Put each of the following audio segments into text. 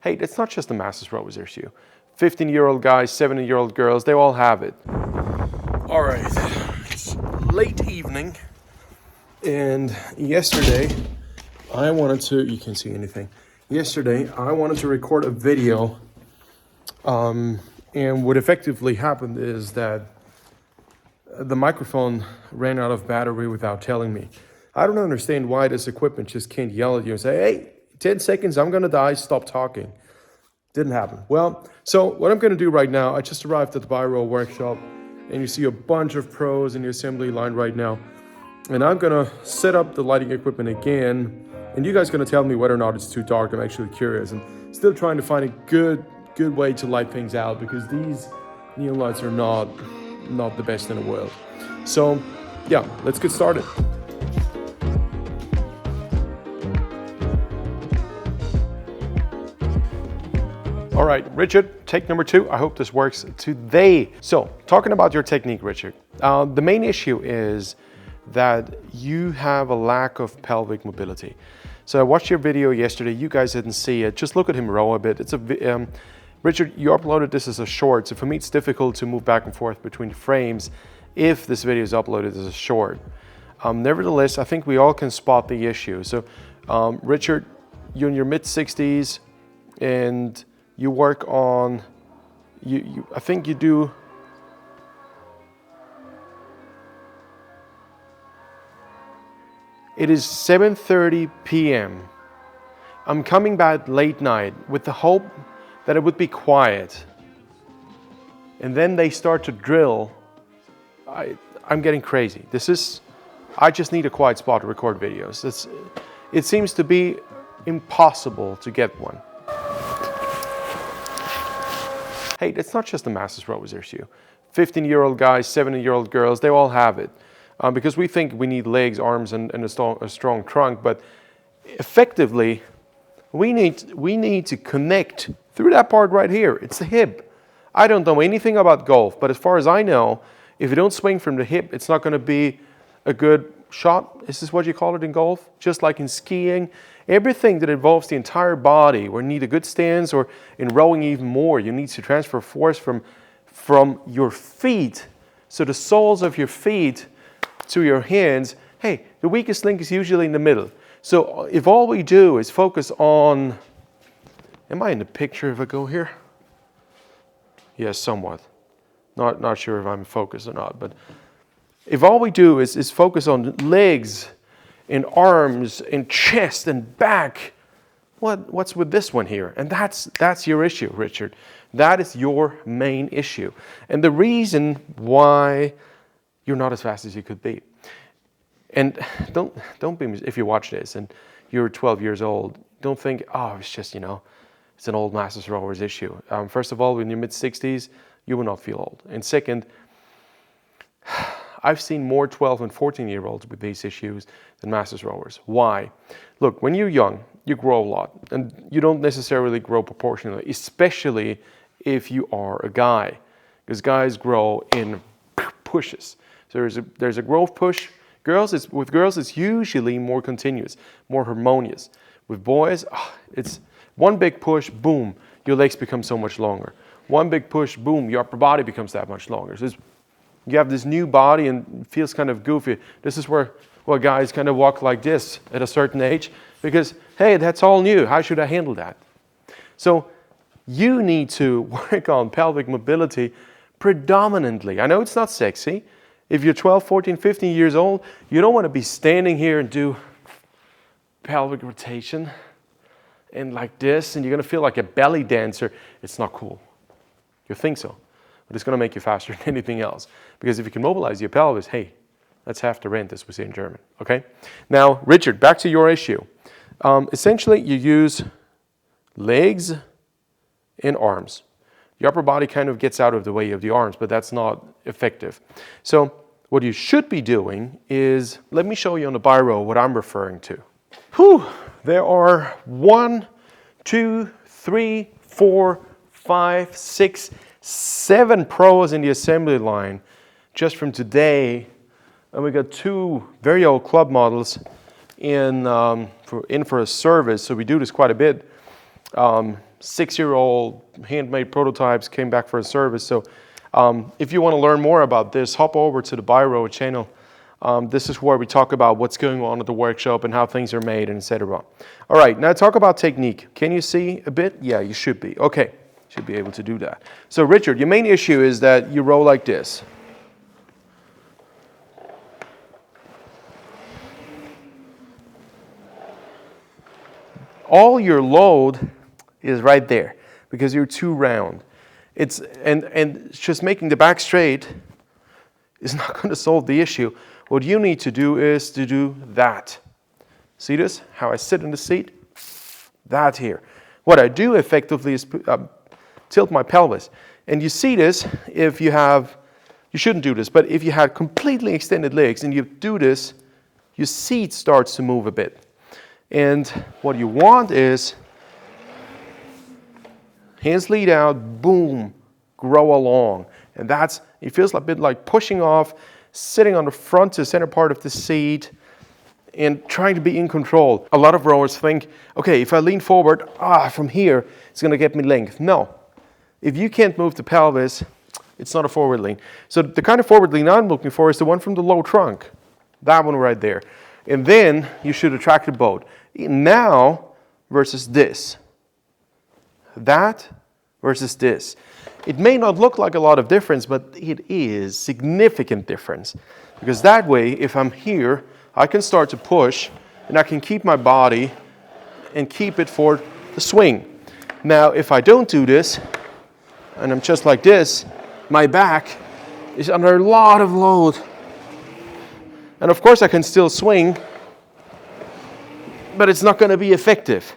Hey, it's not just the master's rowers issue. 15-year-old guys, 17-year-old girls, they all have it. All right, it's late evening, and yesterday I wanted to, you can't see anything. Yesterday I wanted to record a video, and what effectively happened is that the microphone ran out of battery without telling me. I don't understand why this equipment just can't yell at you and say, hey, 10 seconds, I'm gonna die, stop talking. Didn't happen. Well, so what I'm gonna do right now, I just arrived at the Biro workshop and you see a bunch of pros in the assembly line right now. And I'm gonna set up the lighting equipment again, and you guys are gonna tell me whether or not it's too dark. I'm actually curious and still trying to find a good way to light things out, because these neon lights are not the best in the world. So yeah, let's get started. All right, Richard, take number 2. I hope this works today. So, talking about your technique, Richard, the main issue is that you have a lack of pelvic mobility. So I watched your video yesterday. You guys didn't see it. Just look at him row a bit. It's a Richard, you uploaded this as a short, so for me it's difficult to move back and forth between the frames if this video is uploaded as a short. Nevertheless, I think we all can spot the issue. So, Richard, you're in your mid-60s and you work on, I think you do, it is 7:30 p.m. I'm coming back late night with the hope that it would be quiet. And then they start to drill. I'm getting crazy. I just need a quiet spot to record videos. It seems to be impossible to get one. Hey, it's not just the master's rowers issue. 15-year-old guys, 17-year-old girls, they all have it. Because we think we need legs, arms, and a strong trunk, but effectively, we need to connect through that part right here. It's the hip. I don't know anything about golf, but as far as I know, if you don't swing from the hip, it's not going to be a good shot. Is this what you call it in golf? Just like in skiing. Everything that involves the entire body, or need a good stance, or in rowing even more, you need to transfer force from your feet. So the soles of your feet to your hands. Hey, the weakest link is usually in the middle. So if all we do is focus on, am I in the picture if I go here? Yes, somewhat. Not sure if I'm focused or not, but if all we do is focus on legs and arms and chest and back, what's with this one here? And that's your issue, Richard. That is your main issue. And the reason why you're not as fast as you could be. And don't be, if you watch this and you're 12 years old, don't think, oh, it's just, it's an old master's rowers issue. First of all, in your mid-60s, you will not feel old. And second, I've seen more 12 and 14-year-olds with these issues than masters rowers. Why? Look, when you're young, you grow a lot, and you don't necessarily grow proportionally, especially if you are a guy, because guys grow in pushes. So there's a growth push. With girls, it's usually more continuous, more harmonious. With boys, it's one big push, boom, your legs become so much longer. One big push, boom, your upper body becomes that much longer. So you have this new body and it feels kind of goofy. This is where guys kind of walk like this at a certain age because, hey, that's all new. How should I handle that? So you need to work on pelvic mobility predominantly. I know it's not sexy. If you're 12, 14, 15 years old, you don't want to be standing here and do pelvic rotation and like this, and you're going to feel like a belly dancer. It's not cool. You think so, but it's going to make you faster than anything else. Because if you can mobilize your pelvis, hey, that's half the rent, as we say in German, okay? Now, Richard, back to your issue. Essentially, you use legs and arms. The upper body kind of gets out of the way of the arms, but that's not effective. So what you should be doing is, let me show you on the Biro what I'm referring to. Whew, there are 1, 2, 3, 4, 5, 6, 7 pros in the assembly line just from today. And we got 2 very old club models in for a service, so we do this quite a bit. 6-year-old handmade prototypes came back for a service. So if you want to learn more about this, hop over to the Biro channel. This is where we talk about what's going on at the workshop and how things are made, and etc. All right, now talk about technique. Can you see a bit? Yeah, you should be. Okay, should be able to do that. So Richard, your main issue is that you roll like this. All your load is right there because you're too round. And just making the back straight is not going to solve the issue. What you need to do is to do that. See this? How I sit in the seat? That here. What I do effectively is tilt my pelvis. And you see this if you have, you shouldn't do this, but if you have completely extended legs and you do this, your seat starts to move a bit. And what you want is hands lead out, boom, grow along. And that's, it feels a bit like pushing off, sitting on the front to center part of the seat and trying to be in control. A lot of rowers think, okay, if I lean forward, from here, it's gonna get me length. No, if you can't move the pelvis, it's not a forward lean. So the kind of forward lean I'm looking for is the one from the low trunk, that one right there. And then you should attract the boat. Now versus this. That versus this. It may not look like a lot of difference, but it is significant difference. Because that way, if I'm here, I can start to push and I can keep my body and keep it for the swing. Now, if I don't do this, and I'm just like this, my back is under a lot of load. And of course I can still swing, but it's not going to be effective.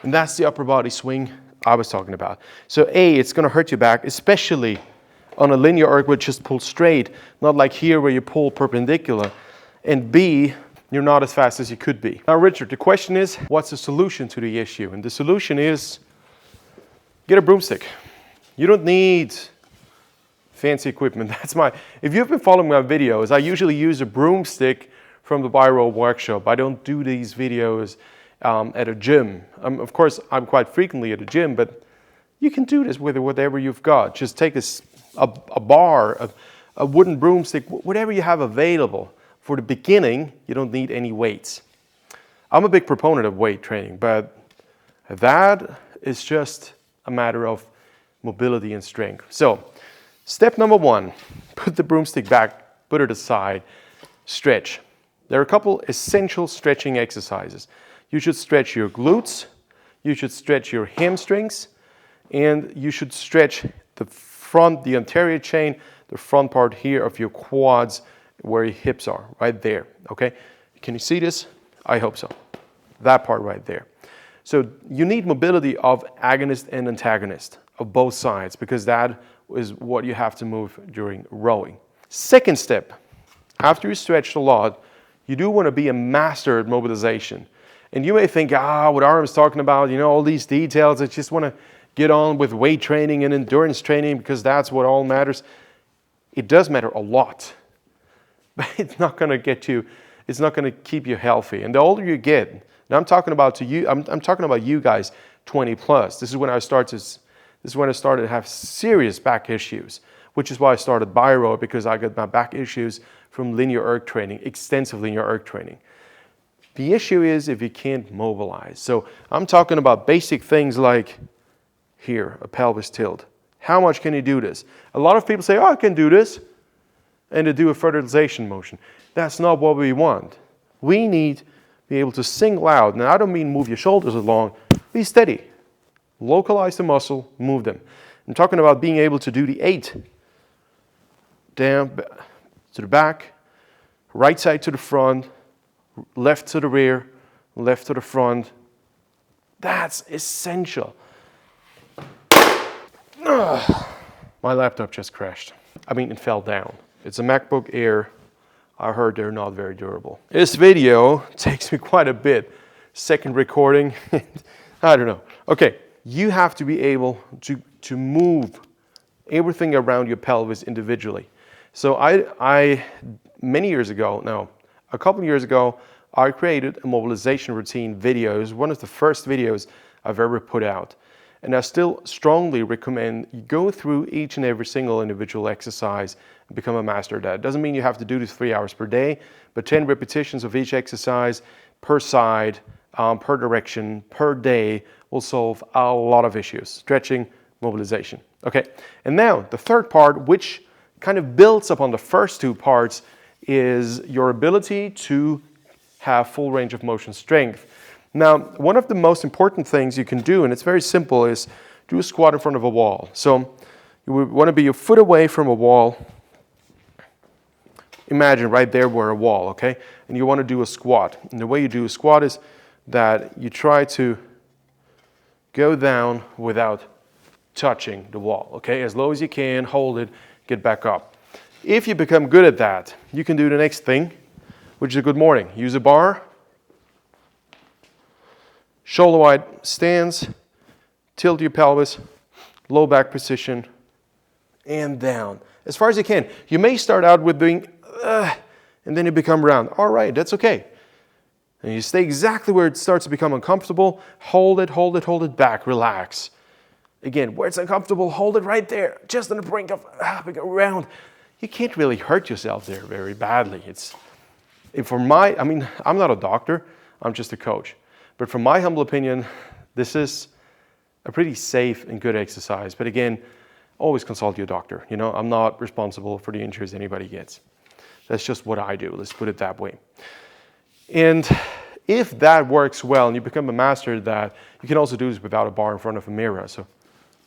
And that's the upper body swing I was talking about. So A, it's going to hurt your back, especially on a linear arc where it just pulls straight, not like here where you pull perpendicular. And B, you're not as fast as you could be. Now Richard, the question is, what's the solution to the issue? And the solution is, get a broomstick. You don't need fancy equipment. If you've been following my videos, I usually use a broomstick from the Biro workshop. I don't do these videos at a gym. Of course, I'm quite frequently at a gym, but you can do this with whatever you've got. Just take a bar, a wooden broomstick, whatever you have available. For the beginning, you don't need any weights. I'm a big proponent of weight training, but that is just a matter of mobility and strength. So, step number 1, put the broomstick back, put it aside, stretch. There are a couple essential stretching exercises. You should stretch your glutes, you should stretch your hamstrings, and you should stretch the anterior chain, the front part here of your quads, where your hips are, right there, okay? Can you see this? I hope so. That part right there. So you need mobility of agonist and antagonist of both sides, because that is what you have to move during rowing. Second step, after you stretched a lot, you do want to be a master at mobilization. And you may think, what Aram's talking about, all these details, I just want to get on with weight training and endurance training because that's what all matters. It does matter a lot, but it's not going to get you, it's not going to keep you healthy. And the older you get, and I'm talking about I'm talking about you guys 20 plus. This is when I started to have serious back issues, which is why I started Biro, because I got my back issues from linear erg training, extensive linear erg training. The issue is if you can't mobilize. So I'm talking about basic things like here, a pelvis tilt. How much can you do this? A lot of people say, I can do this, and they do a fertilization motion. That's not what we want. We need to be able to single out. Now, I don't mean move your shoulders along. Be steady. Localize the muscle, move them. I'm talking about being able to do the 8. Down to the back, right side to the front, left to the rear, left to the front. That's essential. My laptop just crashed. It fell down. It's a MacBook Air. I heard they're not very durable. This video takes me quite a bit. Second recording, I don't know. Okay, you have to be able to move everything around your pelvis individually. So many years ago, no, a couple of years ago, I created a mobilization routine video. It was one of the first videos I've ever put out. And I still strongly recommend you go through each and every single individual exercise and become a master of that. It doesn't mean you have to do this 3 hours per day, but 10 repetitions of each exercise per side, per direction, per day will solve a lot of issues. Stretching, mobilization. Okay, and now the third part, which kind of builds upon the first two parts, is your ability to have full range of motion strength. Now, one of the most important things you can do, and it's very simple, is do a squat in front of a wall. So you would want to be a foot away from a wall. Imagine right there where a wall, okay? And you want to do a squat. And the way you do a squat is that you try to go down without touching the wall, okay? As low as you can, hold it, get back up. If you become good at that, you can do the next thing, which is a good morning. Use a bar, shoulder wide stance, tilt your pelvis, low back position, and down. As far as you can. You may start out with doing, and then you become round. All right, that's okay. And you stay exactly where it starts to become uncomfortable. Hold it, hold it, hold it back, relax. Again, where it's uncomfortable, hold it right there, just on the brink of around. You can't really hurt yourself there very badly. I'm not a doctor, I'm just a coach. But from my humble opinion, this is a pretty safe and good exercise. But again, always consult your doctor. You know, I'm not responsible for the injuries anybody gets. That's just what I do, let's put it that way. And if that works well and you become a master of that, you can also do this without a bar in front of a mirror. So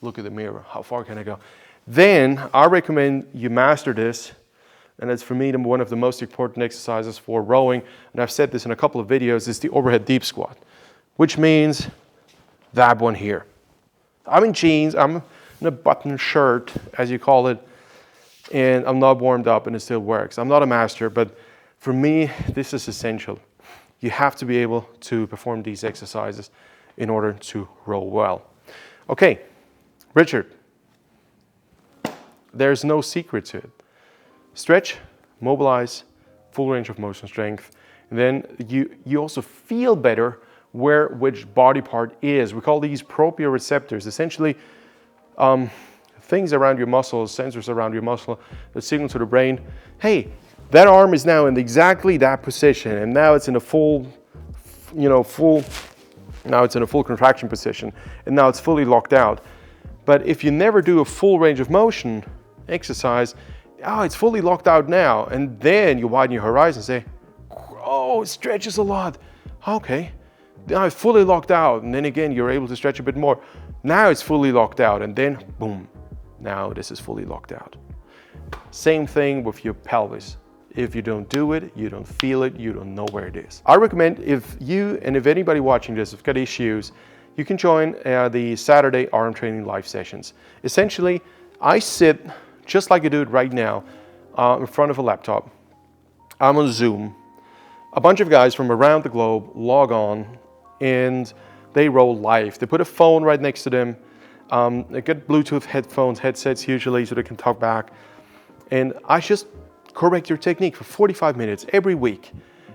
look at the mirror, how far can I go? Then I recommend you master this, and it's for me one of the most important exercises for rowing, and I've said this in a couple of videos, is the overhead deep squat, which means that one here. I'm in jeans, I'm in a button shirt, as you call it, and I'm not warmed up and it still works. I'm not a master, but for me, this is essential. You have to be able to perform these exercises in order to row well. Okay, Richard, there's no secret to it. Stretch, mobilize, full range of motion strength, and then you also feel better where which body part is. We call these proprioceptors, essentially things around your muscles, sensors around your muscle that signal to the brain, hey, that arm is now in exactly that position, and now it's in a full contraction position, and now it's fully locked out. But if you never do a full range of motion exercise, oh, it's fully locked out now, and then you widen your horizon and say, oh, it stretches a lot. Okay, now it's fully locked out, and then again, you're able to stretch a bit more. Now it's fully locked out, and then boom, now this is fully locked out. Same thing with your pelvis. If you don't do it, you don't feel it, you don't know where it is. I recommend if anybody watching this has got issues, you can join the Saturday arm training live sessions. Essentially, I sit just like I do it right now in front of a laptop. I'm on Zoom. A bunch of guys from around the globe log on and they roll live. They put a phone right next to them. They get Bluetooth headsets usually so they can talk back. And I just correct your technique for 45 minutes every week.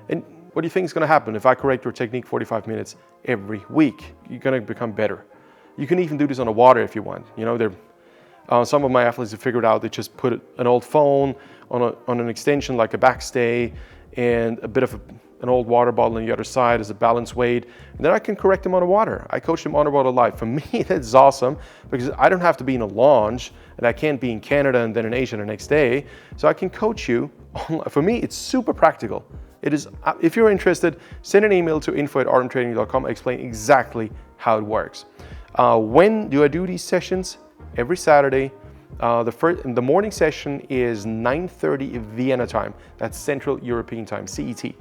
And what do you think is going to happen if I correct your technique 45 minutes every week? You're going to become better. You can even do this on the water if you want. You know, some of my athletes have figured out they just put an old phone on an extension like a backstay and a bit of an old water bottle on the other side as a balance weight, and then I can correct them on the water. I coach them underwater live. For me, that's awesome because I don't have to be in a launch and I can't be in Canada and then in Asia the next day. So I can coach you. For me, it's super practical. It is. If you're interested, send an email to info@armtraining.com. I explain exactly how it works. When do I do these sessions? Every Saturday. The morning session is 9:30 Vienna time. That's Central European time, CET.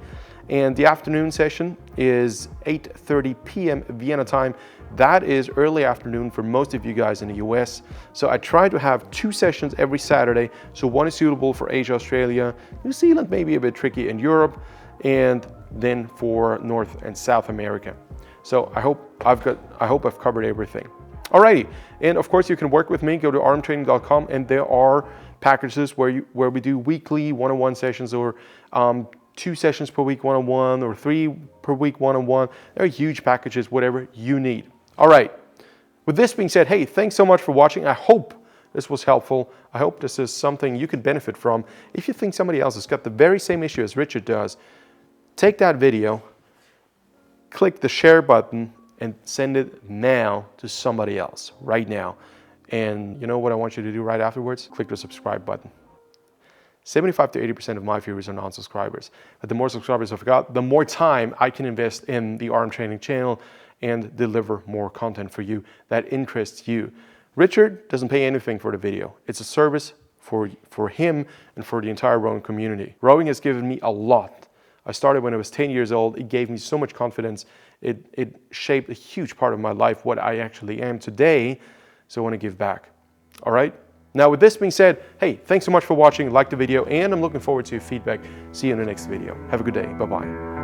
And the afternoon session is 8:30 p.m. Vienna time. That is early afternoon for most of you guys in the US. So I try to have 2 sessions every Saturday. So one is suitable for Asia, Australia, New Zealand, maybe a bit tricky in Europe, and then for North and South America. So I hope I've covered everything. Alrighty, and of course you can work with me. Go to armtraining.com, and there are packages where we do weekly one-on-one sessions, or 2 sessions per week one-on-one, or 3 per week one-on-one. They're huge packages, whatever you need. All right, With this being said, hey, thanks so much for watching. I hope this was helpful. I hope this is something you can benefit from. If you think somebody else has got the very same issue as Richard does, take that video, click the share button, and send it now to somebody else, right now. And you know what I want you to do right afterwards? Click the subscribe button. 75 to 80% of my viewers are non-subscribers. But the more subscribers I've got, the more time I can invest in the arm training channel and deliver more content for you that interests you. Richard doesn't pay anything for the video. It's a service for him and for the entire rowing community. Rowing has given me a lot. I started when I was 10 years old. It gave me so much confidence. It shaped a huge part of my life, what I actually am today. So I want to give back. All right? Now, with this being said, hey, thanks so much for watching. Like the video, and I'm looking forward to your feedback. See you in the next video. Have a good day. Bye-bye.